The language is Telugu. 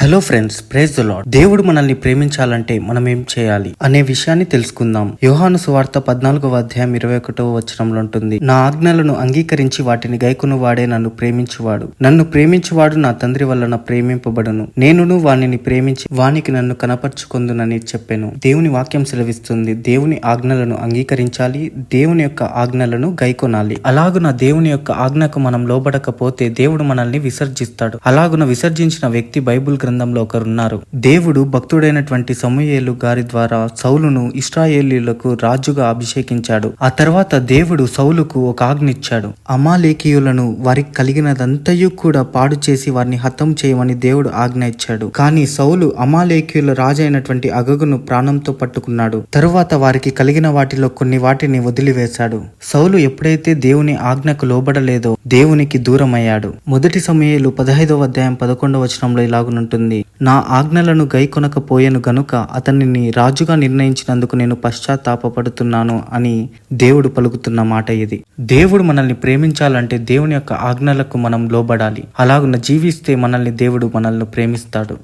Hello friends, praise the lord. దేవుడు మనల్ని ప్రేమించాలంటే మనం ఏం చేయాలి అనే విషయాన్ని తెలుసుకుందాం. యోహాను సువార్త 14వ అధ్యాయం 21వ వచనంలో ఉంటుంది, నా ఆజ్ఞలను అంగీకరించి వాటిని గైకొను వాడే నన్ను ప్రేమించువాడు. నన్ను ప్రేమించువాడు నా తండ్రి వలన ప్రేమింపబడును. నేనును వానిని ప్రేమించి వానికి నన్ను కనపరుచుకొందునని చెప్పాను. దేవుని వాక్యం సెలవిస్తుంది, దేవుని ఆజ్ఞలను అంగీకరించాలి, దేవుని యొక్క ఆజ్ఞలను గైకొనాలి. అలాగున దేవుని యొక్క ఆజ్ఞకు మనం లోబడకపోతే దేవుడు మనల్ని విసర్జిస్తాడు. అలాగున విసర్జించిన వ్యక్తి బైబిల్ గ్రంథంలో ఒకరున్నారు. దేవుడు భక్తుడైనటువంటి సమూయేలు గారి ద్వారా సౌలును ఇశ్రాయేలీయులకు రాజుగా అభిషేకించాడు. ఆ తర్వాత దేవుడు సౌలుకు ఒక ఆజ్ఞ ఇచ్చాడు. అమాలేకీయులను వారికి కలిగినదంతయు కూడా పాడు చేసి వారిని హతం చేయమని దేవుడు ఆజ్ఞ ఇచ్చాడు. కానీ సౌలు అమాలేకీయుల రాజు అయినటువంటి అగగును ప్రాణంతో పట్టుకున్నాడు. తరువాత వారికి కలిగిన వాటిలో కొన్ని వాటిని వదిలివేశాడు. సౌలు ఎప్పుడైతే దేవుని ఆజ్ఞకు లోబడలేదో దేవునికి దూరమయ్యాడు. మొదటి సమూయేలు 15వ అధ్యాయం 11వ వచనంలో ఇలాగునుంటుంది, నా ఆజ్ఞలను గైకొనకపోయెను గనుక అతనిని రాజుగా నిర్ణయించినందుకు నేను పశ్చాత్తాపపడుతున్నాను అని దేవుడు పలుకుతున్న మాట ఇది. దేవుడు మనల్ని ప్రేమించాలంటే దేవుని యొక్క ఆజ్ఞలకు మనం లోబడాలి. అలాగున జీవిస్తే మనల్ని దేవుడు మనల్ని ప్రేమిస్తాడు.